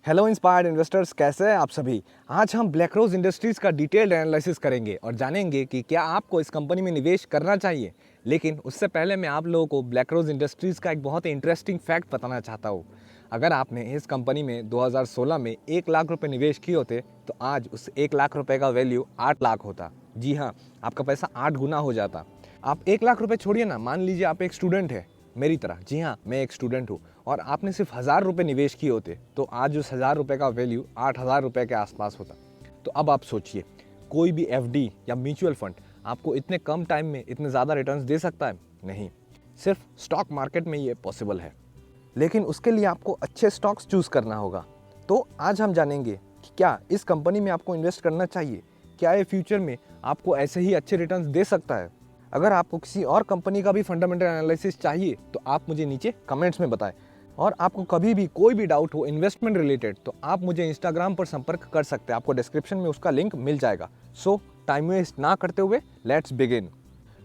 Hello inspired investors, कैसे हैं आप सभी। आज हम ब्लैकरोज इंडस्ट्रीज़ का डिटेल्ड एनालिसिस करेंगे और जानेंगे कि क्या आपको इस कंपनी में निवेश करना चाहिए। लेकिन उससे पहले मैं आप लोगों को ब्लैकरोज इंडस्ट्रीज़ का एक बहुत ही इंटरेस्टिंग फैक्ट बताना चाहता हूँ। अगर आपने इस कंपनी में 2016 में 1 लाख रुपए निवेश किए होते तो आज उस 1 लाख रुपए का वैल्यू 8 लाख होता। जी हाँ, आपका पैसा 8 गुना हो जाता। आप 1 लाख रुपए छोड़िए ना, मान लीजिए आप एक स्टूडेंट है मेरी तरह। जी हाँ, मैं एक स्टूडेंट हूँ और आपने सिर्फ 1000 रुपये निवेश किए होते तो आज उस 1000 रुपये का वैल्यू 8000 रुपये के आसपास होता। तो अब आप सोचिए, कोई भी एफडी या म्यूचुअल फंड आपको इतने कम टाइम में इतने ज़्यादा रिटर्न्स दे सकता है? नहीं, सिर्फ स्टॉक मार्केट में ये पॉसिबल है। लेकिन उसके लिए आपको अच्छे स्टॉक्स चूज़ करना होगा। तो आज हम जानेंगे कि क्या इस कंपनी में आपको इन्वेस्ट करना चाहिए, क्या ये फ्यूचर में आपको ऐसे ही अच्छे रिटर्न्स दे सकता है। अगर आपको किसी और कंपनी का भी फंडामेंटल एनालिसिस चाहिए तो आप मुझे नीचे कमेंट्स में बताएं। और आपको कभी भी कोई भी डाउट हो इन्वेस्टमेंट रिलेटेड तो आप मुझे इंस्टाग्राम पर संपर्क कर सकते हैं, आपको डिस्क्रिप्शन में उसका लिंक मिल जाएगा। सो टाइम वेस्ट ना करते हुए लेट्स बिगिन।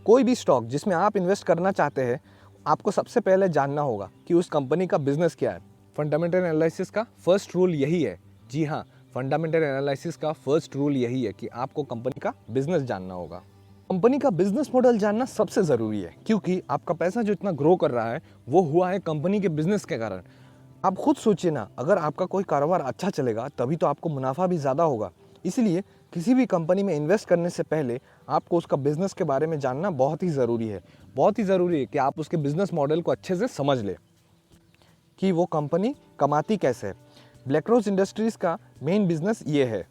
कोई भी स्टॉक जिसमें आप इन्वेस्ट करना चाहते हैं, आपको सबसे पहले जानना होगा कि उस कंपनी का बिजनेस क्या है। फंडामेंटल एनालिसिस का फर्स्ट रूल यही है। जी हाँ, फंडामेंटल एनालिसिस का फर्स्ट रूल यही है कि आपको कंपनी का बिजनेस जानना होगा। कंपनी का बिजनेस मॉडल जानना सबसे ज़रूरी है, क्योंकि आपका पैसा जो इतना ग्रो कर रहा है वो हुआ है कंपनी के बिजनेस के कारण। आप खुद सोचिए ना, अगर आपका कोई कारोबार अच्छा चलेगा तभी तो आपको मुनाफा भी ज़्यादा होगा। इसलिए किसी भी कंपनी में इन्वेस्ट करने से पहले आपको उसका बिजनेस के बारे में जानना बहुत ही ज़रूरी है। बहुत ही ज़रूरी है कि आप उसके बिजनेस मॉडल को अच्छे से समझ लें कि वो कंपनी कमाती कैसे है। ब्लैकरोज इंडस्ट्रीज़ का मेन बिजनेस ये है,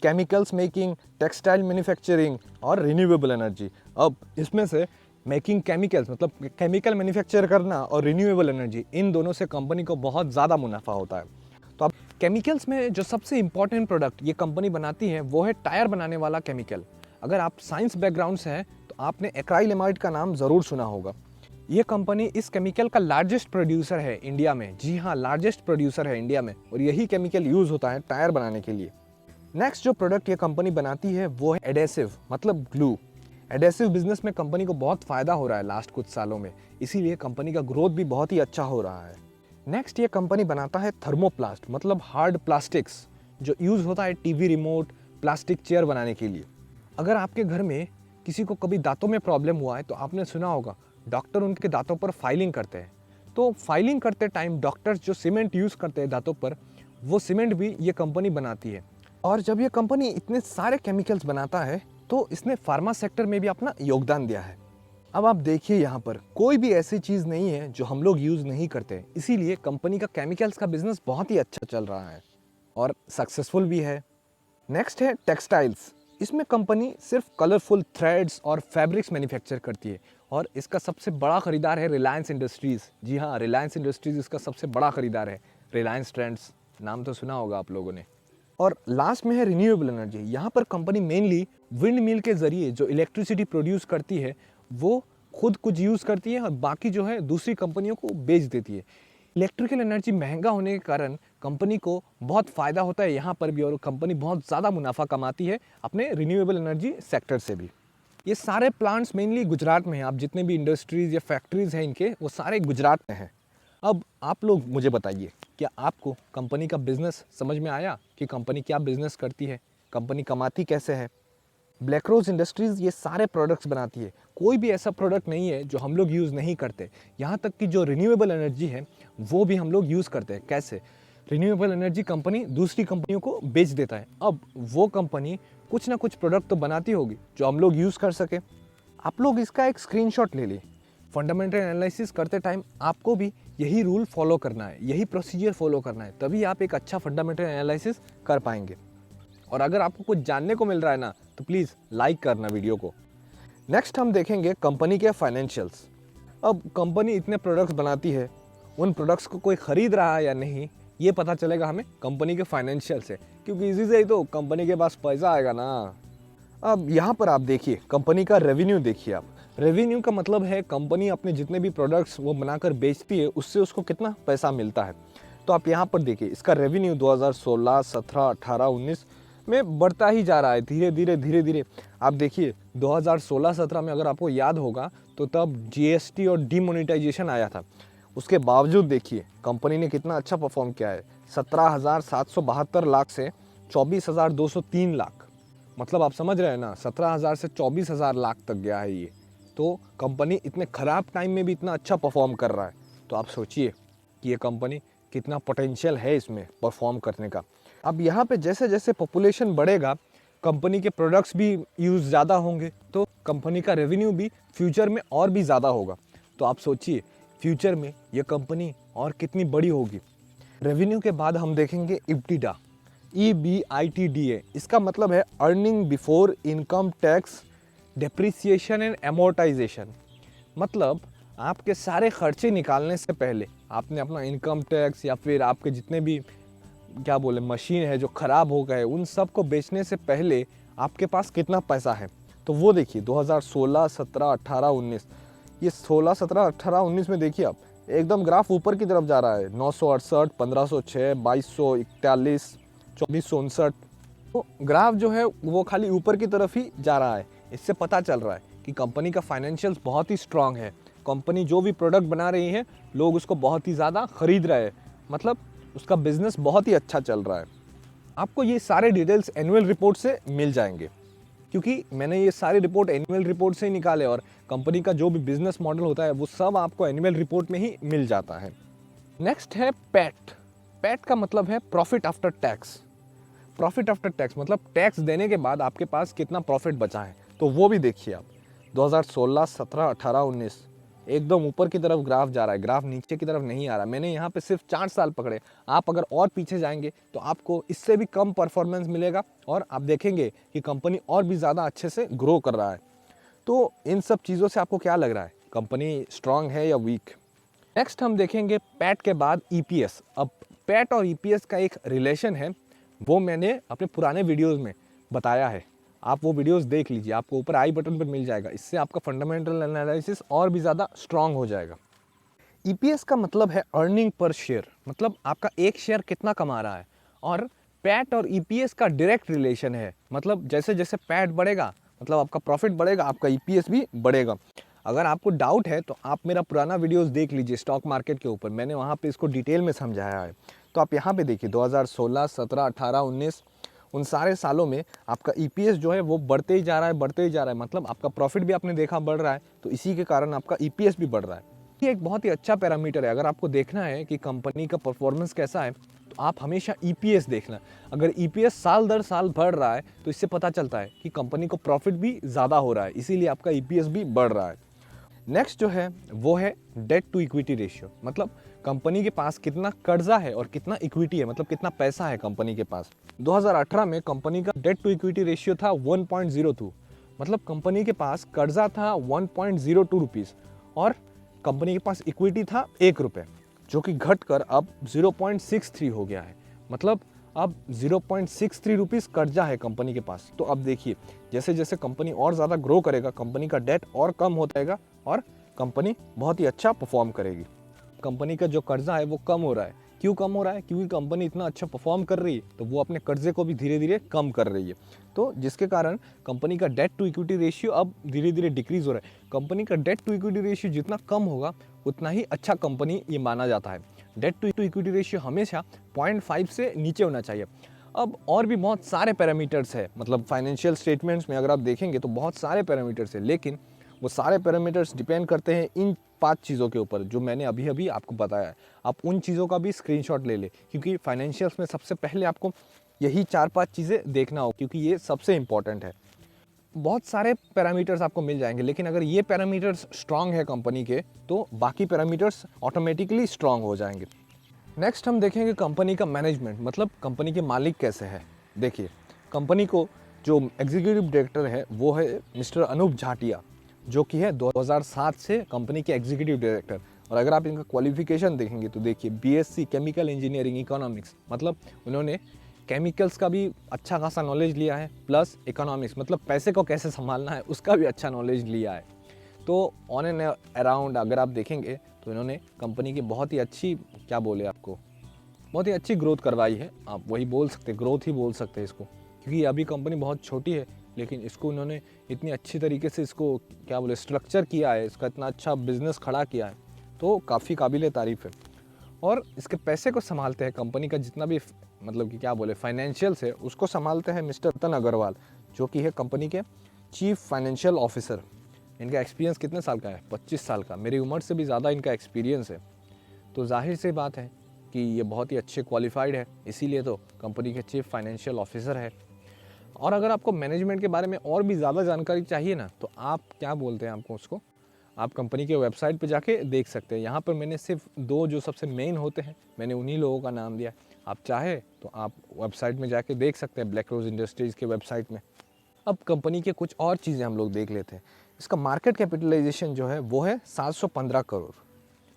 केमिकल्स मेकिंग, टेक्सटाइल मैन्युफैक्चरिंग और रिन्यूएबल एनर्जी। अब इसमें से मेकिंग केमिकल्स मतलब केमिकल मैन्युफैक्चर करना और रिन्यूएबल एनर्जी, इन दोनों से कंपनी को बहुत ज़्यादा मुनाफा होता है। तो अब केमिकल्स में जो सबसे इंपॉर्टेंट प्रोडक्ट ये कंपनी बनाती है वो है टायर बनाने वाला केमिकल। अगर आप साइंस बैकग्राउंड से हैं तो आपने एक्राइलेमाइड का नाम ज़रूर सुना होगा। ये कंपनी इस केमिकल का लार्जेस्ट प्रोड्यूसर है इंडिया में। जी हाँ, लार्जेस्ट प्रोड्यूसर है इंडिया में, और यही केमिकल यूज़ होता है टायर बनाने के लिए। नेक्स्ट जो प्रोडक्ट ये कंपनी बनाती है वो है एडेसिव मतलब ग्लू। एडेसिव बिजनेस में कंपनी को बहुत फ़ायदा हो रहा है लास्ट कुछ सालों में, इसीलिए कंपनी का ग्रोथ भी बहुत ही अच्छा हो रहा है। नेक्स्ट ये कंपनी बनाता है थर्मोप्लास्ट मतलब हार्ड प्लास्टिक्स, जो यूज़ होता है टीवी रिमोट, प्लास्टिक चेयर बनाने के लिए। अगर आपके घर में किसी को कभी दांतों में प्रॉब्लम हुआ है तो आपने सुना होगा डॉक्टर उनके दांतों पर फाइलिंग करते हैं। तो फाइलिंग करते टाइम डॉक्टर्स जो सीमेंट यूज़ करते हैं दांतों पर, वो सीमेंट भी ये कंपनी बनाती है। और जब ये कंपनी इतने सारे केमिकल्स बनाता है तो इसने फार्मा सेक्टर में भी अपना योगदान दिया है। अब आप देखिए, यहाँ पर कोई भी ऐसी चीज़ नहीं है जो हम लोग यूज़ नहीं करते, इसीलिए कंपनी का केमिकल्स का बिजनेस बहुत ही अच्छा चल रहा है और सक्सेसफुल भी है। नेक्स्ट है टेक्सटाइल्स। इसमें कंपनी सिर्फ कलरफुल थ्रेड्स और फैब्रिक्स मैन्युफैक्चर करती है और इसका सबसे बड़ा खरीदार है रिलायंस इंडस्ट्रीज़। जी हाँ, रिलायंस इंडस्ट्रीज़ इसका सबसे बड़ा खरीदार है। रिलायंस ट्रेंड्स नाम तो सुना होगा आप लोगों ने। और लास्ट में है रिन्यूएबल एनर्जी। यहाँ पर कंपनी मेनली विंड मिल के ज़रिए जो इलेक्ट्रिसिटी प्रोड्यूस करती है वो खुद कुछ यूज़ करती है और बाकी जो है दूसरी कंपनियों को बेच देती है। इलेक्ट्रिकल एनर्जी महंगा होने के कारण कंपनी को बहुत फ़ायदा होता है यहाँ पर भी, और कंपनी बहुत ज़्यादा मुनाफा कमाती है अपने रिन्यूएबल एनर्जी सेक्टर से भी। ये सारे प्लांट्स मेनली गुजरात में हैं। आप जितने भी इंडस्ट्रीज़ या फैक्ट्रीज़ हैं इनके, वो सारे गुजरात में हैं। अब आप लोग मुझे बताइए, क्या आपको कंपनी का बिजनेस समझ में आया कि कंपनी क्या बिजनेस करती है, कंपनी कमाती कैसे है। ब्लैकरोज इंडस्ट्रीज़ ये सारे प्रोडक्ट्स बनाती है। कोई भी ऐसा प्रोडक्ट नहीं है जो हम लोग यूज़ नहीं करते। यहाँ तक कि जो रिन्यूएबल एनर्जी है वो भी हम लोग यूज़ करते हैं। कैसे? रिन्यूएबल एनर्जी कंपनी दूसरी कंपनियों को बेच देता है। अब वो कंपनी कुछ ना कुछ प्रोडक्ट तो बनाती होगी जो हम लोग यूज़ कर सके। आप लोग इसका एक स्क्रीनशॉट ले लें। फंडामेंटल एनालिसिस करते टाइम आपको भी यही रूल फॉलो करना है, यही प्रोसीजर फॉलो करना है, तभी आप एक अच्छा फंडामेंटल एनालिसिस कर पाएंगे। और अगर आपको कुछ जानने को मिल रहा है ना तो प्लीज़ लाइक करना वीडियो को। नेक्स्ट हम देखेंगे कंपनी के फाइनेंशियल्स। अब कंपनी इतने प्रोडक्ट्स बनाती है, उन प्रोडक्ट्स को कोई ख़रीद रहा है या नहीं ये पता चलेगा हमें कंपनी के फाइनेंशियल से, क्योंकि इसी से ही तो कंपनी के पास पैसा आएगा ना। अब यहाँ पर आप देखिए कंपनी का रेवेन्यू देखिए आप। रेवेन्यू का मतलब है कंपनी अपने जितने भी प्रोडक्ट्स वो बनाकर बेचती है उससे उसको कितना पैसा मिलता है। तो आप यहाँ पर देखिए इसका रेवेन्यू 2016, 17, 18, 19 में बढ़ता ही जा रहा है धीरे धीरे। आप देखिए 2016-17 में अगर आपको याद होगा तो तब जीएसटी और डीमोनेटाइजेशन आया था। उसके बावजूद देखिए कंपनी ने कितना अच्छा परफॉर्म किया है। 17,772 लाख से 24,203 लाख, मतलब आप समझ रहे हैं ना, 17,000 से 24,000 लाख तक गया है ये। तो कंपनी इतने ख़राब टाइम में भी इतना अच्छा परफॉर्म कर रहा है, तो आप सोचिए कि ये कंपनी कितना पोटेंशियल है इसमें परफॉर्म करने का। अब यहाँ पे जैसे जैसे पॉपुलेशन बढ़ेगा, कंपनी के प्रोडक्ट्स भी यूज़ ज़्यादा होंगे, तो कंपनी का रेवेन्यू भी फ्यूचर में और भी ज़्यादा होगा। तो आप सोचिए फ्यूचर में ये कंपनी और कितनी बड़ी होगी। रेवेन्यू के बाद हम देखेंगे इब्टिडा, EBITDA, इसका मतलब है earning before income tax depreciation and amortisation. मतलब आपके सारे खर्चे निकालने से पहले आपने अपना इनकम टैक्स या फिर आपके जितने भी क्या बोले मशीन है जो ख़राब हो गए उन सब को बेचने से पहले आपके पास कितना पैसा है। तो वो देखिए 2016, 17, 18, 19, ये 16, 17, 18, 19 में देखिए आप एकदम ग्राफ ऊपर की तरफ जा रहा है। 968, 1506, 2241, 2459। तो ग्राफ जो है वो खाली ऊपर की तरफ ही जा रहा है। इससे पता चल रहा है कि कंपनी का फाइनेंशियल्स बहुत ही स्ट्रांग है। कंपनी जो भी प्रोडक्ट बना रही है लोग उसको बहुत ही ज़्यादा ख़रीद रहे हैं, मतलब उसका बिजनेस बहुत ही अच्छा चल रहा है। आपको ये सारे डिटेल्स एनुअल रिपोर्ट से मिल जाएंगे, क्योंकि मैंने ये सारे रिपोर्ट एनुअल रिपोर्ट से ही निकाले और कंपनी का जो भी बिजनेस मॉडल होता है वो सब आपको एनुअल रिपोर्ट में ही मिल जाता है। नेक्स्ट है पैट। पैट का मतलब है profit after tax. Profit after tax मतलब टैक्स देने के बाद आपके पास कितना प्रॉफिट बचा है, तो वो भी देखिए आप। 2016, 17, 18, 19 एकदम ऊपर की तरफ ग्राफ जा रहा है, ग्राफ नीचे की तरफ नहीं आ रहा। मैंने यहाँ पे सिर्फ 4 साल पकड़े, आप अगर और पीछे जाएंगे तो आपको इससे भी कम परफॉर्मेंस मिलेगा और आप देखेंगे कि कंपनी और भी ज़्यादा अच्छे से ग्रो कर रहा है। तो इन सब चीज़ों से आपको क्या लग रहा है, कंपनी स्ट्रांग है या वीक? नेक्स्ट हम देखेंगे पैट के बाद EPS। अब पैट और EPS का एक रिलेशन है, वो मैंने अपने पुराने वीडियोज़ में बताया है। आप वो वीडियोस देख लीजिए, आपको ऊपर आई बटन पर मिल जाएगा। इससे आपका फंडामेंटल एनालिसिस और भी ज़्यादा स्ट्रांग हो जाएगा। EPS का मतलब है अर्निंग पर शेयर, मतलब आपका एक शेयर कितना कमा रहा है। और पैट और EPS का डायरेक्ट रिलेशन है, मतलब जैसे जैसे पैट बढ़ेगा मतलब आपका प्रॉफिट बढ़ेगा, आपका EPS भी बढ़ेगा। अगर आपको डाउट है तो आप मेरा पुराना वीडियोस देख लीजिए स्टॉक मार्केट के ऊपर, मैंने वहाँ पे इसको डिटेल में समझाया है। तो आप यहाँ पे देखिए 2016, 17, 18, 19 उन सारे सालों में आपका EPS जो है वो बढ़ते ही जा रहा है, बढ़ते ही जा रहा है। मतलब आपका प्रॉफिट भी आपने देखा बढ़ रहा है, तो इसी के कारण आपका EPS भी बढ़ रहा है। ये एक बहुत ही अच्छा पैरामीटर है। अगर आपको देखना है कि कंपनी का परफॉर्मेंस कैसा है तो आप हमेशा EPS देखना। अगर EPS साल दर साल बढ़ रहा है तो इससे पता चलता है कि कंपनी को प्रॉफिट भी ज़्यादा हो रहा है, इसीलिए आपका EPS भी बढ़ रहा है। नेक्स्ट जो है वो है डेट टू इक्विटी रेशियो, मतलब कंपनी के पास कितना कर्जा है और कितना इक्विटी है, मतलब कितना पैसा है कंपनी के पास। 2018 में कंपनी का डेट टू इक्विटी रेशियो था 1.02, मतलब कंपनी के पास कर्जा था 1.02 रुपीज़ और कंपनी के पास इक्विटी था 1 रुपये, जो कि घटकर अब 0.63 हो गया है। मतलब अब 0.63 रुपीज़ कर्जा है कंपनी के पास। तो अब देखिए जैसे जैसे कंपनी और ज़्यादा ग्रो करेगा, कंपनी का डेट और कम होता जाएगा और कंपनी बहुत ही अच्छा परफॉर्म करेगी। कंपनी का जो कर्जा है वो कम हो रहा है। क्यों कम हो रहा है? क्योंकि कंपनी इतना अच्छा परफॉर्म कर रही है तो वो अपने कर्जे को भी धीरे धीरे कम कर रही है। तो जिसके कारण कंपनी का डेट टू इक्विटी रेशियो अब धीरे धीरे डिक्रीज हो रहा है। कंपनी का डेट टू इक्विटी रेशियो जितना कम होगा उतना ही अच्छा कंपनी ये माना जाता है। डेट टू इक्विटी रेशियो हमेशा 0.5 से नीचे होना चाहिए। अब और भी बहुत सारे पैरामीटर्स है, मतलब फाइनेंशियल स्टेटमेंट्स में अगर आप देखेंगे तो बहुत सारे पैरामीटर्स है, लेकिन वो सारे पैरामीटर्स डिपेंड करते हैं इन 5 चीज़ों के ऊपर जो मैंने अभी अभी आपको बताया है। आप उन चीज़ों का भी स्क्रीनशॉट ले लें, क्योंकि फाइनेंशियल्स में सबसे पहले आपको यही 4-5 चीज़ें देखना हो, क्योंकि ये सबसे इम्पॉर्टेंट है। बहुत सारे पैरामीटर्स आपको मिल जाएंगे, लेकिन अगर ये पैरामीटर्स स्ट्रांग है कंपनी के तो बाकी पैरामीटर्स ऑटोमेटिकली स्ट्रांग हो जाएंगे। नेक्स्ट हम देखेंगे कंपनी का मैनेजमेंट, मतलब कंपनी के मालिक कैसे है। देखिए कंपनी को जो एग्जीक्यूटिव डायरेक्टर है वो है मिस्टर अनूप झाटिया, जो कि है 2007 से कंपनी के एग्जीक्यूटिव डायरेक्टर। और अगर आप इनका क्वालिफिकेशन देखेंगे तो देखिए BSc केमिकल इंजीनियरिंग इकोनॉमिक्स, मतलब उन्होंने केमिकल्स का भी अच्छा खासा नॉलेज लिया है, प्लस इकोनॉमिक्स मतलब पैसे को कैसे संभालना है उसका भी अच्छा नॉलेज लिया है। तो ऑन एंड अराउंड अगर आप देखेंगे तो इन्होंने कंपनी की बहुत ही अच्छी, क्या बोले आपको, बहुत ही अच्छी ग्रोथ करवाई है। आप वही बोल सकते, ग्रोथ ही बोल सकते हैं इसको, क्योंकि अभी कंपनी बहुत छोटी है लेकिन इसको इन्होंने इतनी अच्छी तरीके से इसको क्या बोले स्ट्रक्चर किया है, इसका इतना अच्छा बिजनेस खड़ा किया है। तो काफ़ी काबिल तारीफ़ है। और इसके पैसे को संभालते हैं कंपनी का जितना भी मतलब कि क्या बोले फाइनेंशियल्स है उसको संभालते हैं मिस्टर रतन अग्रवाल, जो कि है कंपनी के चीफ फाइनेंशियल ऑफिसर। इनका एक्सपीरियंस कितने साल का है? 25 साल का। मेरी उम्र से भी ज़्यादा इनका एक्सपीरियंस है। तो जाहिर सी बात है कि ये बहुत ही अच्छे क्वालिफाइड है, इसीलिए तो कंपनी के चीफ फाइनेंशियल ऑफिसर है। और अगर आपको मैनेजमेंट के बारे में और भी ज़्यादा जानकारी चाहिए ना, तो आप क्या बोलते हैं आपको उसको, आप कंपनी के वेबसाइट पे जाके देख सकते हैं। यहाँ पर मैंने सिर्फ 2 जो सबसे मेन होते हैं मैंने उन्हीं लोगों का नाम दिया। आप चाहे तो आप वेबसाइट में जाके देख सकते हैं, ब्लैक रोज़ इंडस्ट्रीज़ के वेबसाइट में। अब कंपनी के कुछ और चीज़ें हम लोग देख लेते हैं। इसका मार्केट कैपिटलाइजेशन जो है वो है 715 करोड़।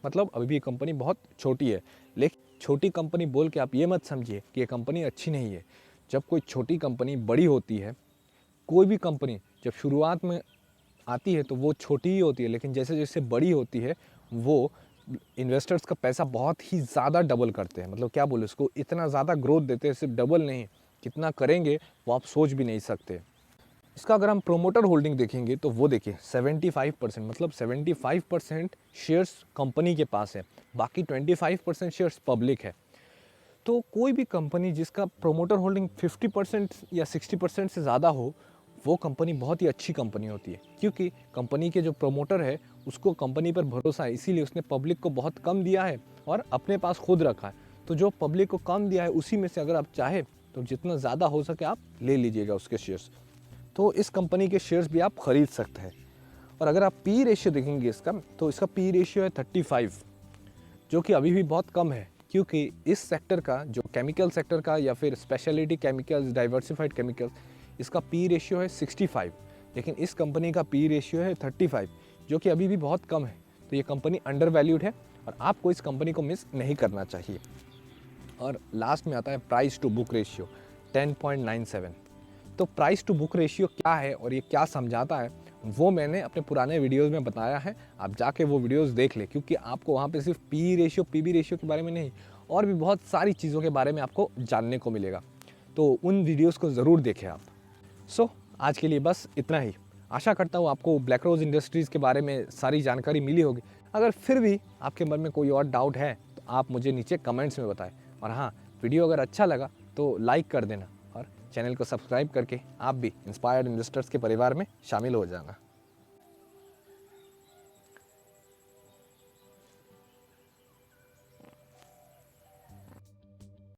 मतलब अभी भी कंपनी बहुत छोटी है, लेकिन छोटी कंपनी बोल के आप ये मत समझिए कि ये कंपनी अच्छी नहीं है। जब कोई छोटी कंपनी बड़ी होती है, कोई भी कंपनी जब शुरुआत में आती है तो वो छोटी ही होती है, लेकिन जैसे जैसे बड़ी होती है वो इन्वेस्टर्स का पैसा बहुत ही ज़्यादा डबल करते हैं। मतलब क्या बोले उसको, इतना ज़्यादा ग्रोथ देते हैं, सिर्फ डबल नहीं, कितना करेंगे वो आप सोच भी नहीं सकते। इसका अगर हम प्रोमोटर होल्डिंग देखेंगे तो वो देखिए 75%, मतलब 75% शेयर्स कंपनी के पास है, बाकी 25% शेयर्स पब्लिक है। तो कोई भी कंपनी जिसका प्रोमोटर होल्डिंग 50% या 60% से ज़्यादा हो, वो कंपनी बहुत ही अच्छी कंपनी होती है, क्योंकि कंपनी के जो प्रोमोटर है उसको कंपनी पर भरोसा है, इसीलिए उसने पब्लिक को बहुत कम दिया है और अपने पास खुद रखा है। तो जो पब्लिक को कम दिया है उसी में से अगर आप चाहे तो जितना ज़्यादा हो सके आप ले लीजिएगा उसके शेयर्स। तो इस कंपनी के शेयर्स भी आप खरीद सकते हैं। और अगर आप पी रेशियो देखेंगे इसका, तो इसका पी रेशियो है 35, जो कि अभी भी बहुत कम है, क्योंकि इस सेक्टर का जो केमिकल सेक्टर का या फिर स्पेशलिटी केमिकल्स, डाइवर्सिफाइड केमिकल्स, इसका पी रेशियो है 65, लेकिन इस कंपनी का पी रेशियो है 35, जो कि अभी भी बहुत कम है। तो ये कंपनी अंडर वैल्यूड है और आपको इस कंपनी को मिस नहीं करना चाहिए। और लास्ट में आता है प्राइस टू बुक रेशियो 10.97। तो प्राइस टू बुक रेशियो क्या है और ये क्या समझाता है वो मैंने अपने पुराने वीडियोस में बताया है, आप जाके वो वीडियोस देख ले, क्योंकि आपको वहाँ पे सिर्फ पी रेशियो पीबी रेशियो के बारे में नहीं और भी बहुत सारी चीज़ों के बारे में आपको जानने को मिलेगा। तो उन वीडियोस को ज़रूर देखें आप। आज के लिए बस इतना ही। आशा करता हूँ आपको ब्लैक रोज़ इंडस्ट्रीज़ के बारे में सारी जानकारी मिली होगी। अगर फिर भी आपके मन में कोई और डाउट है तो आप मुझे नीचे कमेंट्स में बताएं। और हाँ, वीडियो अगर अच्छा लगा तो लाइक कर देना और चैनल को सब्सक्राइब करके आप भी इंस्पायर्ड इन्वेस्टर्स के परिवार में शामिल हो जाना।